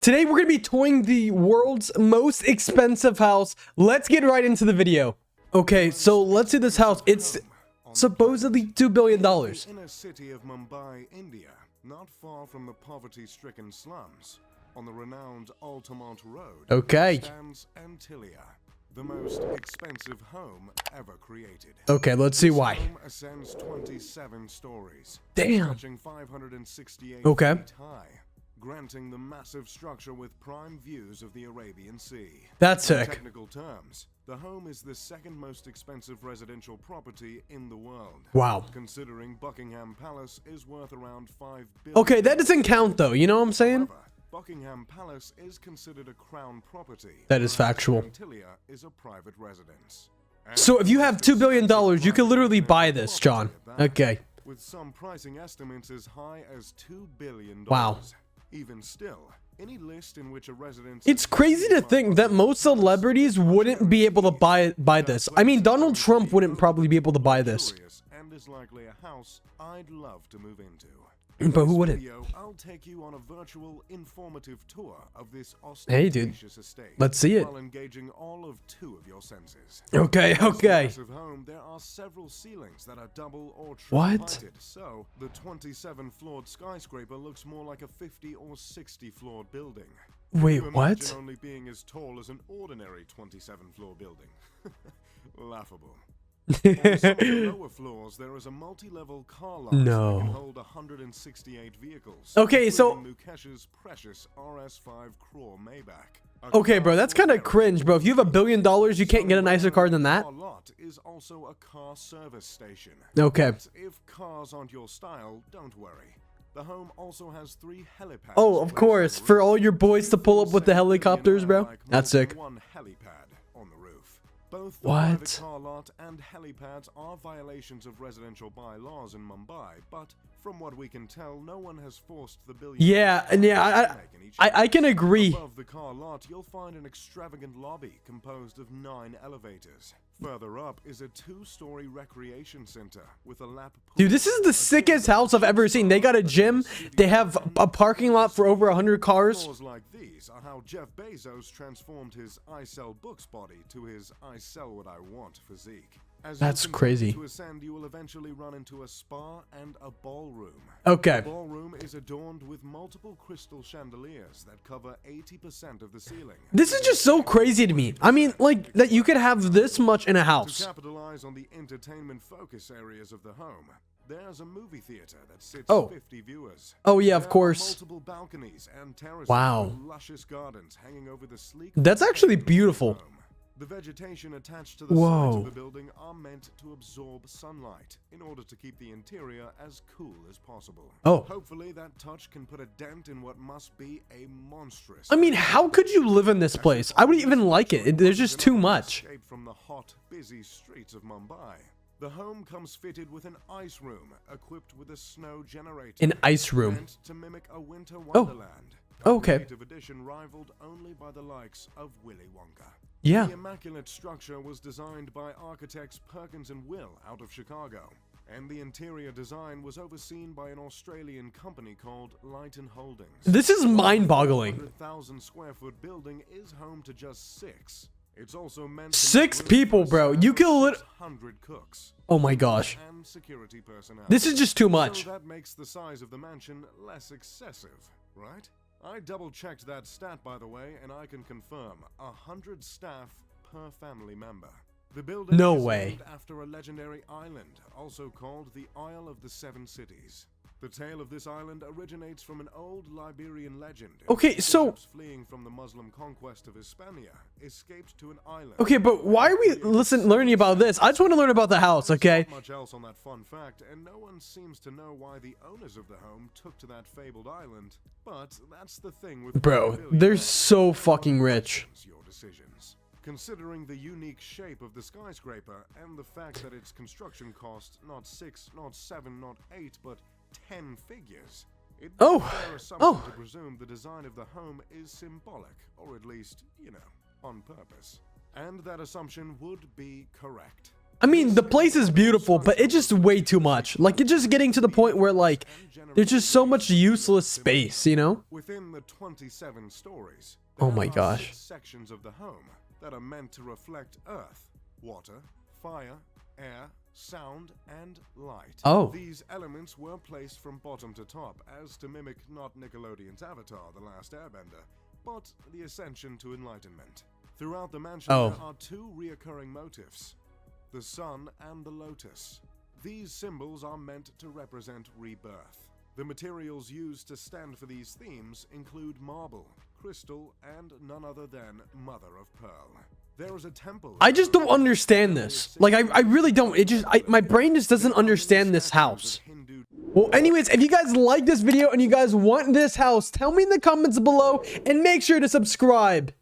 Today we're going to be touring the world's most expensive house. Let's get right into the video. Okay, so let's see this house. It's supposedly $2 billion. In a city of Mumbai, India, not far from the poverty-stricken slums, on the renowned Altamont Road, Okay. stands Antilia, the most expensive home ever created. Okay, let's see why. This home ascends 27 stories, Damn. stretching 568 Okay. feet high, granting the massive structure with prime views of the Arabian Sea. That's In sick. technical terms, the home is the second most expensive residential property in the world. Wow. Considering Buckingham Palace is worth around $5 billion. Okay, that doesn't count though. You know what I'm saying? However, Buckingham Palace is considered a crown property. That is whereas factual. Antilia is a private residence. So if you have $2 billion, you could literally buy this, John. Okay. With some pricing estimates as high as $2 billion. Wow. Even still, any list in which a residence... It's crazy to think that most celebrities wouldn't be able to buy this. I mean, Donald Trump wouldn't probably be able to buy this. And is likely a house I'd love to move into. But who wouldn't? Video, I'll take you on a virtual informative tour of this Hey, dude. ostentatious estate. Let's see it. While engaging all of 2 of your senses. Okay, In this okay. massive home, there are several ceilings that are double or triple What? heighted. So, the 27-floored skyscraper looks more like a 50 or 60-floored building. Wait, You imagine what? only being as tall as an ordinary 27-floor building. Laughable. On some of the lower floors, there is a multi-level car lot No. that can hold 168 vehicles. Okay, so- including Mukesh's precious RS5 Crore Maybach. A Okay, car bro, that's full kind of garage. cringe, bro. If you have $1 billion, you can't get a nicer car than that. Car lot is also a car service station. Okay. But if cars aren't your style, don't worry. The home also has 3 helipads. Oh, of course. For all your boys to pull up with the helicopters, bro. That's sick. One helipad on the roof. Both the What? private car lot and helipads are violations of residential bylaws in Mumbai, but from what we can tell, no one has forced the billionaires. Yeah, and yeah, I can agree. Above the car lot, you'll find an extravagant lobby composed of 9 elevators. Further up is a 2-story recreation center with a lap pool. Dude, this is the sickest house I've ever seen. They got a gym. They have a parking lot for over 100 cars. Floors like these are how Jeff Bezos transformed his I sell books body to his I sell what I want physique. As you That's continue crazy. To ascend, you will eventually run into a spa and a ballroom. Okay. The ballroom is adorned with multiple crystal chandeliers that cover 80% of the ceiling. This is just so crazy to me. I mean, like, that you could have this much in a To house. capitalize on the entertainment focus areas of the home, there's a movie theater that sits Oh. 50 viewers. Oh, yeah, of There are course. multiple balconies and terraces Wow. with luscious gardens hanging over the sleek. That's actually beautiful. home. The vegetation attached to the Whoa. sides of the building are meant to absorb sunlight in order to keep the interior as cool as possible. Oh. Hopefully that touch can put a dent in what must be a monstrous. I mean, how could you live in this place? I wouldn't even like it. There's just too much. Escape from the hot, busy streets of Mumbai. The home comes fitted with an ice room equipped with a snow generator. An ice room. Meant to mimic a winter wonderland. Oh, okay. A creative addition rivaled only by the likes of Willy Wonka. Yeah. The immaculate structure was designed by architects Perkins and Will out of Chicago, and the interior design was overseen by an Australian company called Lighton Holdings. This is mind-boggling. 100,000 square foot building is home to just 6. It's also meant to 6 make room people, for bro. You can lit- 600 cooks Oh my gosh. and security personnel. This is just too much. So that makes the size of the mansion less excessive, right? I double-checked that stat, by the way, and I can confirm 100 staff per family member. The building No is way. named after a legendary island, also called the Isle of the Seven Cities. The tale of this island originates from an old Liberian legend. in Okay, which so- bishops fleeing from the Muslim conquest of Hispania escaped to an island. Okay, but why are we learning about this? I just want to learn about the house, okay? Not much else on that fun fact, and no one seems to know why the owners of the home took to that fabled island. But that's the thing with Bro, billionaires. they're so fucking rich. Your decisions. Considering the unique shape of the skyscraper and the fact that its construction cost not 6, not 7, not 8, but 10 figures, it'd be Oh, a fair assumption oh. to presume the design of the home is symbolic, or at least, on purpose. And that assumption would be correct. I mean, the place is beautiful, but it's just way too much. Like, it's just getting to the point where, like, there's just so much useless space, you know? Within the 27 stories, Oh my there are gosh. 6 sections of the home that are meant to reflect earth, water, fire, air, sound, and light. Oh. These elements were placed from bottom to top as to mimic not Nickelodeon's Avatar, The Last Airbender, but the ascension to enlightenment. Throughout the mansion, Oh. there are 2 reoccurring motifs: the sun and the lotus. These symbols are meant to represent rebirth. The materials used to stand for these themes include marble, crystal, and none other than mother of pearl. There is a temple. I just don't understand this. Like, I really don't. It just, my brain just doesn't understand this house. Well, anyways, if you guys like this video and you guys want this house, tell me in the comments below and make sure to subscribe.